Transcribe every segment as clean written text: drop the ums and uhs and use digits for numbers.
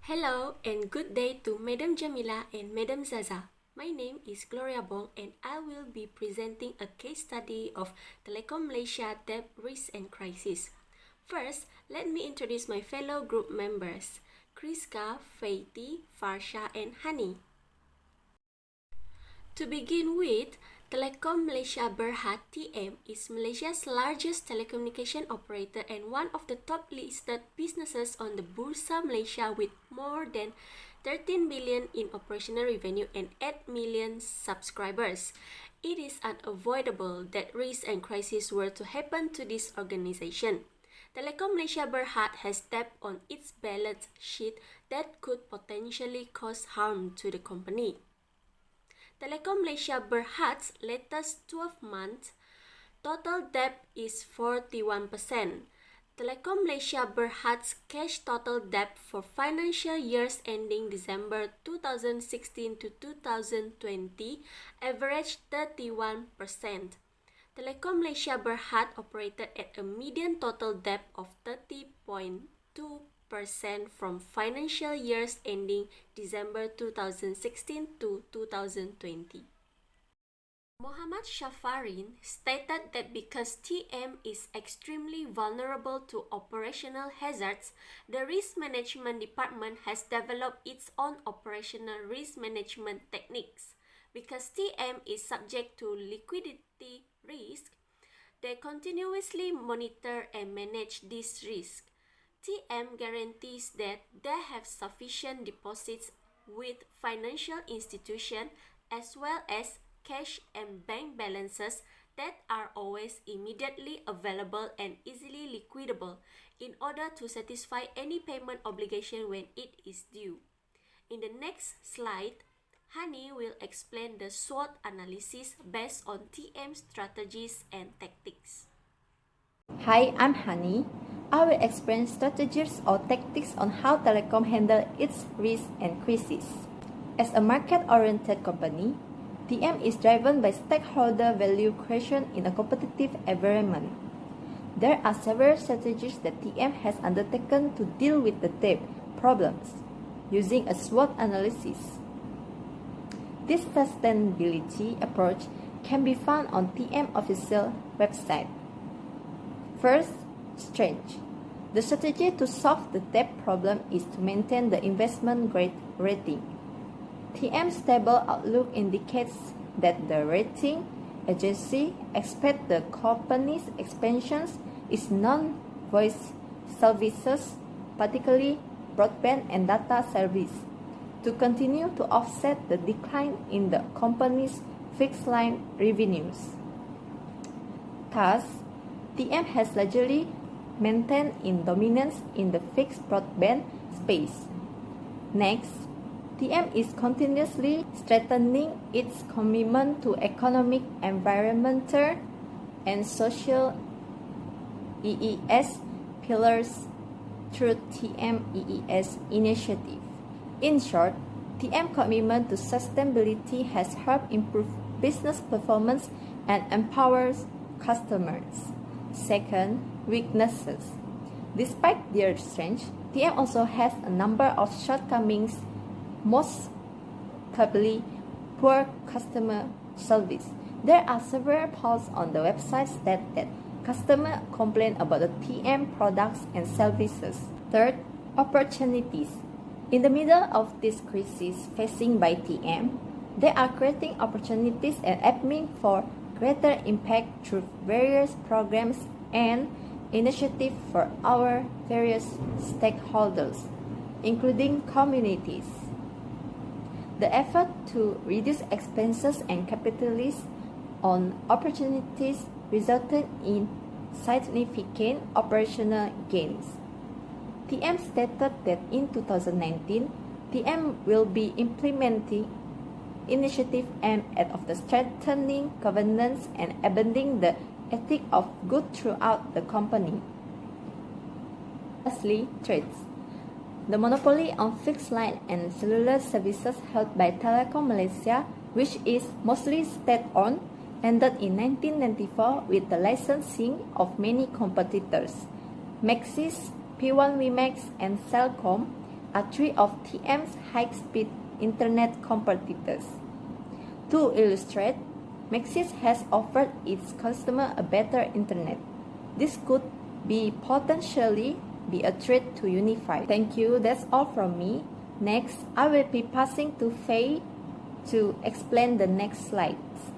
Hello and good day to Madam Jamila and Madam Zaza. My name is Gloria Bong and I will be presenting a case study of Telekom Malaysia debt risk and crisis. First, let me introduce my fellow group members, Kriska, Faiti, Farsha and Hani. To begin with, Telekom Malaysia Berhad TM is Malaysia's largest telecommunication operator and one of the top listed businesses on the Bursa Malaysia with more than 13 billion in operational revenue and 8 million subscribers. It is unavoidable that risks and crises were to happen to this organization. Telekom Malaysia Berhad has debt on its balance sheet that could potentially cause harm to the company. Telekom Malaysia Berhad's latest 12 months total debt is 41%. Telekom Malaysia Berhad's cash total debt for financial years ending December 2016 to 2020 averaged 31%. Telekom Malaysia Berhad operated at a median total debt of 30.2% from financial years ending December 2016 to 2020. Muhammad Shafarin stated that because TM is extremely vulnerable to operational hazards, the risk management department has developed its own operational risk management techniques. Because TM is subject to liquidity risk, they continuously monitor and manage this risk. TM guarantees that they have sufficient deposits with financial institutions as well as cash and bank balances that are always immediately available and easily liquidable in order to satisfy any payment obligation when it is due. In the next slide, Hani will explain the SWOT analysis based on TM strategies and tactics. Hi, I'm Hani. I will explain strategies or tactics on how Telekom handle its risk and crisis. As a market-oriented company, TM is driven by stakeholder value creation in a competitive environment. There are several strategies that TM has undertaken to deal with the debt problems using a SWOT analysis. This sustainability approach can be found on TM official website. First, strength. The strategy to solve the debt problem is to maintain the investment grade rating. TM's stable outlook indicates that the rating agency expects the company's expansions is non-voice services, particularly broadband and data service, to continue to offset the decline in the company's fixed line revenues. Thus, TM has largely maintained its dominance in the fixed broadband space. Next, TM is continuously strengthening its commitment to economic, environmental, and social EES pillars through TM EES initiative. In short, TM commitment to sustainability has helped improve business performance and empowers customers. Second, weaknesses. Despite their strength, TM also has a number of shortcomings, most probably poor customer service. There are several posts on the website that customers complain about the TM products and services. Third, opportunities. In the middle of this crisis facing by TM, they are creating opportunities and aiming for greater impact through various programs and initiatives for our various stakeholders, including communities. The effort to reduce expenses and capitalize on opportunities resulted in significant operational gains. TM stated that in 2019, TM will be implementing initiatives aimed at strengthening governance and embedding the ethic of good throughout the company. Lastly, threats. The monopoly on fixed line and cellular services held by Telekom Malaysia, which is mostly state-owned, ended in 1994 with the licensing of many competitors. Maxis, P1 Wimax, and Celcom are three of TM's high-speed internet competitors. To illustrate, Maxis has offered its customer a better internet. This could potentially be a threat to Unify. Thank you, that's all from me. Next, I will be passing to Faye to explain the next slides.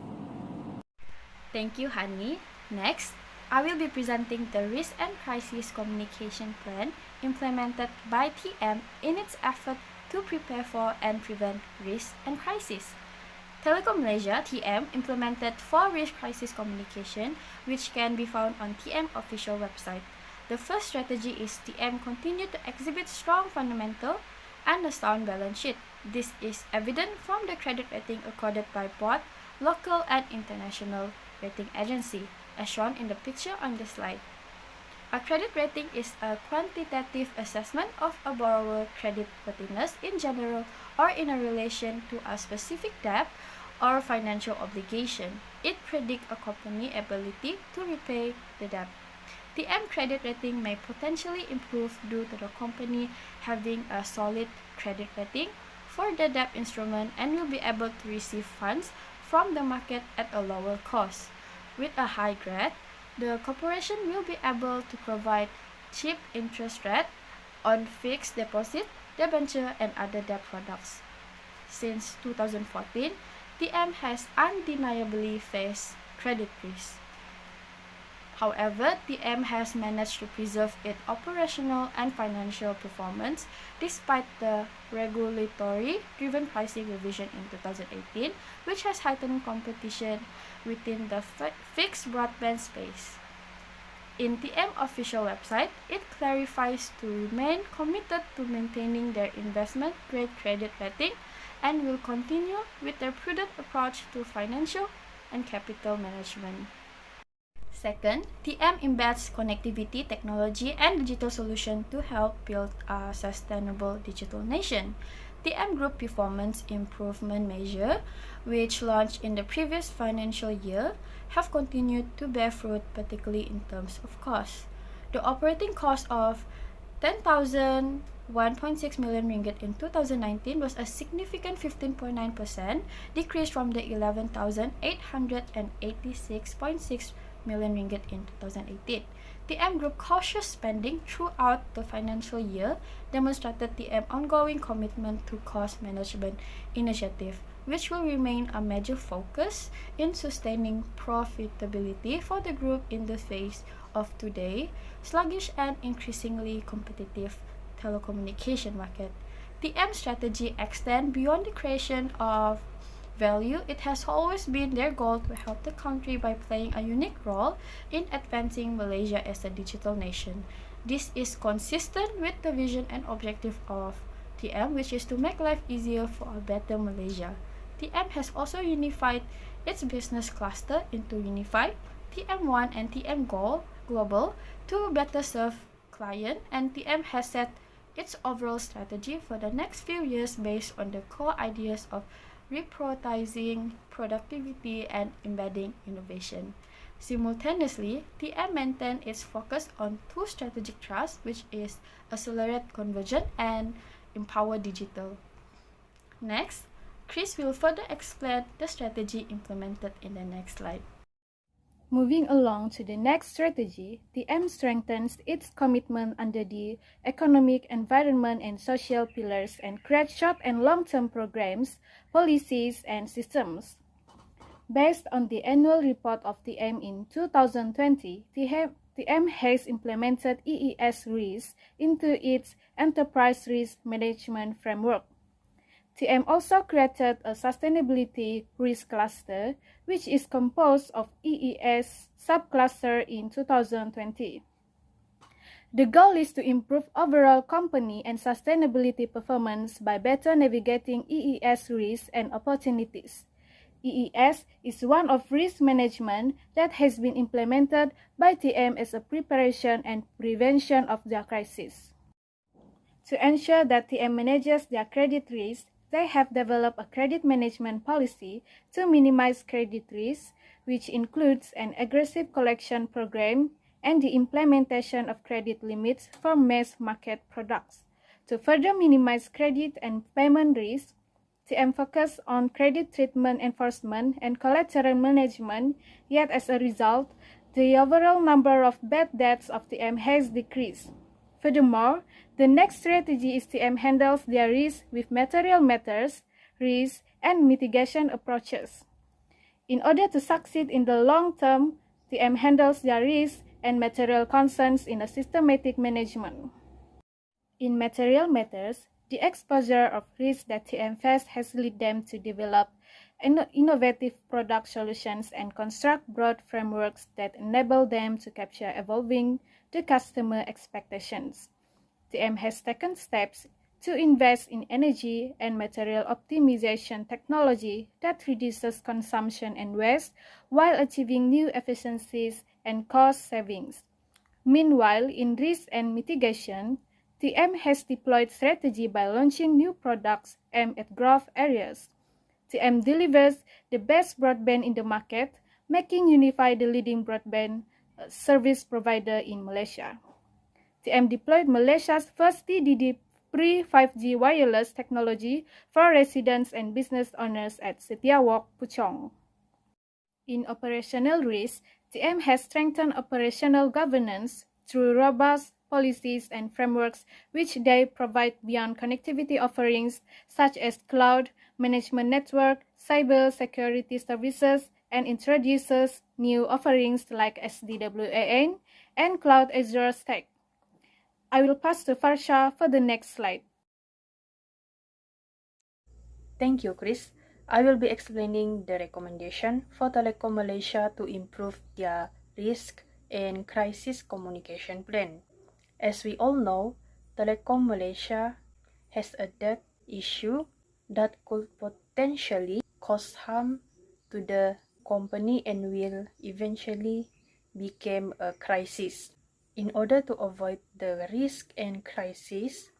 Thank you, Hani. Next, I will be presenting the Risk and Crisis Communication Plan implemented by TM in its effort to prepare for and prevent risk and crisis. Telekom Malaysia (TM) implemented 4 risk crisis communication, which can be found on TM official website. The first strategy is TM continue to exhibit strong fundamental and a sound balance sheet. This is evident from the credit rating accorded by both local and international rating agency, as shown in the picture on the slide. A credit rating is a quantitative assessment of a borrower credit worthiness in general or in a relation to a specific debt or financial obligation. It predicts a company's ability to repay the debt. TM credit rating may potentially improve due to the company having a solid credit rating for the debt instrument and will be able to receive funds from the market at a lower cost. With a high grade, the corporation will be able to provide cheap interest rate on fixed deposit, debenture, and other debt products. Since 2014, TM has undeniably faced credit risk. However, TM has managed to preserve its operational and financial performance despite the regulatory-driven pricing revision in 2018, which has heightened competition within the fixed broadband space. In TM official website, it clarifies to remain committed to maintaining their investment-grade credit rating and will continue with their prudent approach to financial and capital management. Second, TM embeds connectivity, technology, and digital solutions to help build a sustainable digital nation. TM Group Performance Improvement Measure, which launched in the previous financial year, have continued to bear fruit, particularly in terms of cost. The operating cost of 10,001.6 million ringgit in 2019 was a significant 15.9% decrease from the 11,886.6 million ringgit in 2018. TM Group cautious spending throughout the financial year demonstrated TM ongoing commitment to cost management initiative, which will remain a major focus in sustaining profitability for the group in the face of today sluggish and increasingly competitive telecommunication market. TM strategy extend beyond the creation of value. It has always been their goal to help the country by playing a unique role in advancing Malaysia as a digital nation. This is consistent with the vision and objective of TM, which is to make life easier for a better Malaysia. TM has also unified its business cluster into Unify, TM1 and TM Global to better serve client, and TM has set its overall strategy for the next few years based on the core ideas of reprioritizing productivity and embedding innovation. Simultaneously, TM maintained its focus on two strategic thrusts, which is accelerate conversion and empower digital. Next, Chris will further explain the strategy implemented in the next slide. Moving along to the next strategy, TM strengthens its commitment under the economic, environment, and social pillars and creates short and long-term programs, policies, and systems. Based on the annual report of TM in 2020, TM has implemented EES risk into its enterprise risk management framework. TM also created a sustainability risk cluster, which is composed of EES subcluster in 2020. The goal is to improve overall company and sustainability performance by better navigating EES risks and opportunities. EES is one of risk management that has been implemented by TM as a preparation and prevention of their crisis. To ensure that TM manages their credit risk, they have developed a credit management policy to minimize credit risk, which includes an aggressive collection program and the implementation of credit limits for mass market products. To further minimize credit and payment risk, TM focused on credit treatment enforcement and collateral management, yet as a result, the overall number of bad debts of TM has decreased. Furthermore, the next strategy is TM handles their risk with material matters, risk, and mitigation approaches. In order to succeed in the long term, TM handles their risk and material concerns in a systematic management. In material matters, the exposure of risk that TM faced has led them to develop innovative product solutions and construct broad frameworks that enable them to capture evolving the customer expectations. TM has taken steps to invest in energy and material optimization technology that reduces consumption and waste while achieving new efficiencies and cost savings. Meanwhile, in risk and mitigation, TM has deployed strategy by launching new products aimed at growth areas. TM delivers the best broadband in the market, making Unify the leading broadband service provider in Malaysia. TM deployed Malaysia's first TDD pre-5G wireless technology for residents and business owners at Setiawok, Puchong. In operational risk, TM has strengthened operational governance through robust policies and frameworks which they provide beyond connectivity offerings such as cloud management network, cyber security services, and introduces new offerings like SD-WAN and Cloud Azure Stack. I will pass to Farsha for the next slide. Thank you, Chris. I will be explaining the recommendation for Telekom Malaysia to improve their risk and crisis communication plan. As we all know, Telekom Malaysia has a debt issue that could potentially cause harm to the company and will eventually become a crisis. In order to avoid the risk and crisis,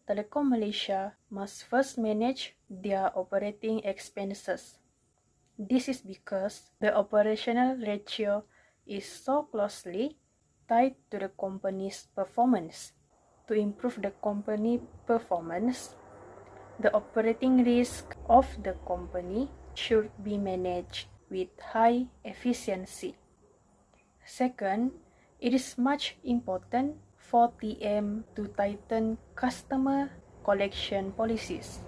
Telekom Malaysia must first manage their operating expenses. This is because the operational ratio is so closely tied to the company's performance. To improve the company performance, the operating risk of the company should be managed with high efficiency. Second, it is much important for TM to tighten customer collection policies.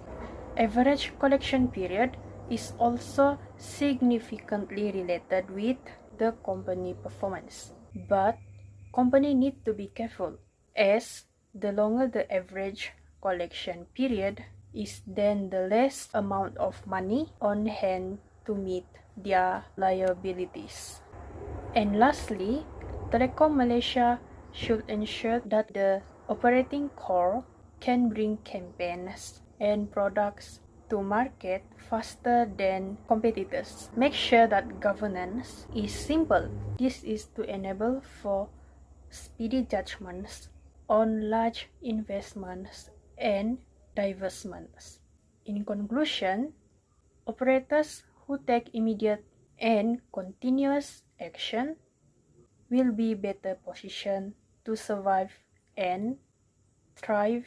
Average collection period is also significantly related with the company performance. But company need to be careful, as the longer the average collection period is, then the less amount of money on hand to meet their liabilities. And lastly, Telekom Malaysia should ensure that the operating core can bring campaigns and products to market faster than competitors. Make sure that governance is simple. This is to enable for speedy judgments on large investments and divestments. In conclusion, operators who take immediate and continuous action will be better positioned to survive and thrive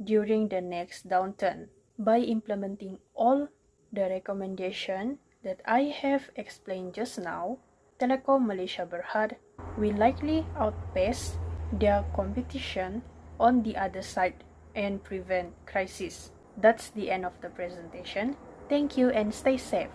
during the next downturn. By implementing all the recommendations that I have explained just now, Telekom Malaysia Berhad will likely outpace their competition on the other side and prevent crisis. That's the end of the presentation. Thank you and stay safe.